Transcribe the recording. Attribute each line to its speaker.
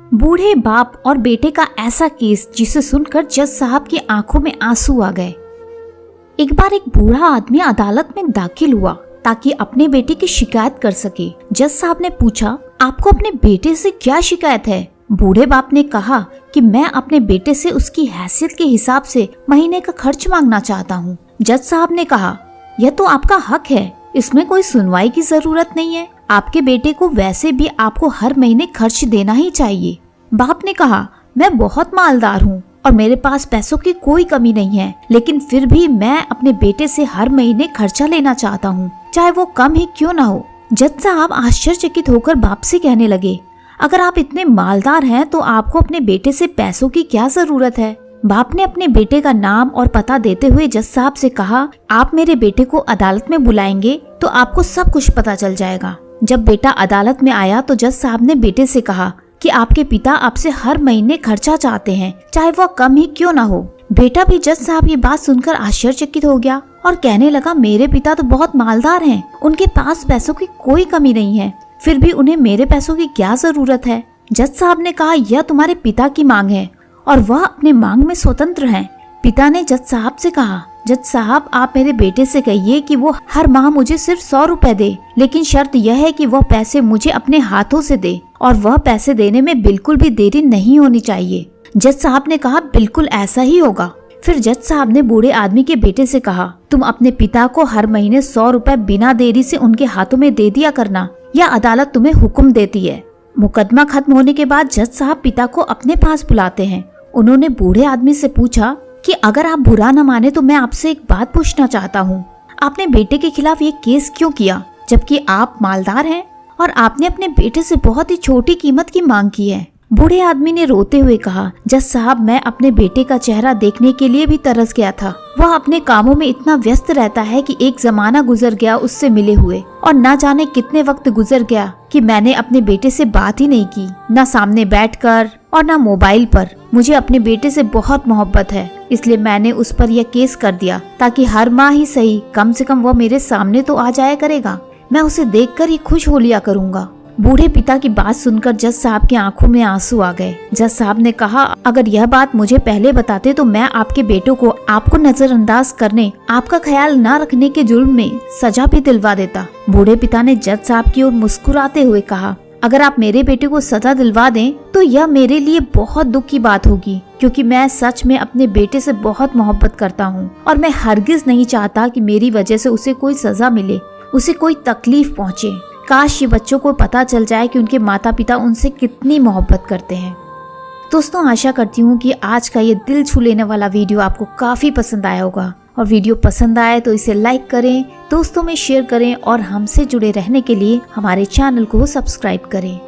Speaker 1: बूढ़े बाप और बेटे का ऐसा केस जिसे सुनकर जज साहब की आंखों में आंसू आ गए। एक बार एक बूढ़ा आदमी अदालत में दाखिल हुआ ताकि अपने बेटे की शिकायत कर सके। जज साहब ने पूछा, आपको अपने बेटे से क्या शिकायत है? बूढ़े बाप ने कहा कि मैं अपने बेटे से उसकी हैसियत के हिसाब से महीने का खर्च मांगना चाहता हूँ। जज साहब ने कहा, यह तो आपका हक है, इसमें कोई सुनवाई की जरूरत नहीं है। आपके बेटे को वैसे भी आपको हर महीने खर्च देना ही चाहिए। बाप ने कहा, मैं बहुत मालदार हूँ और मेरे पास पैसों की कोई कमी नहीं है, लेकिन फिर भी मैं अपने बेटे से हर महीने खर्चा लेना चाहता हूँ, चाहे वो कम ही क्यों ना हो। जज साहब आश्चर्यचकित होकर बाप से कहने लगे, अगर आप इतने मालदार हैं तो आपको अपने बेटे से पैसों की क्या जरूरत है? बाप ने अपने बेटे का नाम और पता देते हुए जज साहब से कहा, आप मेरे बेटे को अदालत में बुलाएंगे तो आपको सब कुछ पता चल जाएगा। जब बेटा अदालत में आया तो जज साहब ने बेटे से कहा कि आपके पिता आपसे हर महीने खर्चा चाहते हैं, चाहे वह कम ही क्यों ना हो। बेटा भी जज साहब की बात सुनकर आश्चर्यचकित हो गया और कहने लगा, मेरे पिता तो बहुत मालदार हैं, उनके पास पैसों की कोई कमी नहीं है, फिर भी उन्हें मेरे पैसों की क्या जरूरत है? जज साहब ने कहा, यह तुम्हारे पिता की मांग है और वह अपने मांग में स्वतंत्र हैं। पिता ने जज साहब से कहा, जज साहब आप मेरे बेटे से कहिए कि वो हर माह मुझे सिर्फ 100 रुपए दे, लेकिन शर्त यह है कि वह पैसे मुझे अपने हाथों से दे और वह पैसे देने में बिल्कुल भी देरी नहीं होनी चाहिए। जज साहब ने कहा, बिल्कुल ऐसा ही होगा। फिर जज साहब ने बूढ़े आदमी के बेटे से कहा, तुम अपने पिता को हर महीने 100 रुपए बिना देरी से उनके हाथों में दे दिया करना, या अदालत तुम्हें हुक्म देती है। मुकदमा खत्म होने के बाद जज साहब पिता को अपने पास बुलाते हैं। उन्होंने बूढ़े आदमी से पूछा कि अगर आप बुरा न माने तो मैं आपसे एक बात पूछना चाहता हूँ, आपने बेटे के खिलाफ ये केस क्यों किया, जबकि आप मालदार हैं और आपने अपने बेटे से बहुत ही छोटी कीमत की मांग की है? बूढ़े आदमी ने रोते हुए कहा, जज साहब मैं अपने बेटे का चेहरा देखने के लिए भी तरस गया था। वह अपने कामों में इतना व्यस्त रहता है कि एक जमाना गुजर गया उससे मिले हुए, और न जाने कितने वक्त गुजर गया कि मैंने अपने बेटे से बात ही नहीं की, न सामने बैठकर और न मोबाइल पर। मुझे अपने बेटे से बहुत मोहब्बत है, इसलिए मैंने उस पर यह केस कर दिया ताकि हर माह ही सही कम से कम वह मेरे सामने तो आ जाया करेगा, मैं उसे देखकर ही खुश हो लिया करूँगा। बूढ़े पिता की बात सुनकर जज साहब की आंखों में आंसू आ गए। जज साहब ने कहा, अगर यह बात मुझे पहले बताते तो मैं आपके बेटों को आपको नजरअंदाज करने, आपका ख्याल न रखने के जुर्म में सजा भी दिलवा देता। बूढ़े पिता ने जज साहब की ओर मुस्कुराते हुए कहा, अगर आप मेरे बेटे को सजा दिलवा दें तो यह मेरे लिए बहुत दुख की बात होगी, क्योंकि मैं सच में अपने बेटे से बहुत मोहब्बत करता हूँ और मैं हरगिज नहीं चाहता कि मेरी वजह से उसे कोई सजा मिले, उसे कोई तकलीफ पहुँचे। काश ये बच्चों को पता चल जाए कि उनके माता पिता उनसे कितनी मोहब्बत करते हैं। दोस्तों आशा करती हूँ कि आज का ये दिल छू लेने वाला वीडियो आपको काफी पसंद आया होगा, और वीडियो पसंद आए तो इसे लाइक करें, दोस्तों में शेयर करें और हमसे जुड़े रहने के लिए हमारे चैनल को सब्सक्राइब करें।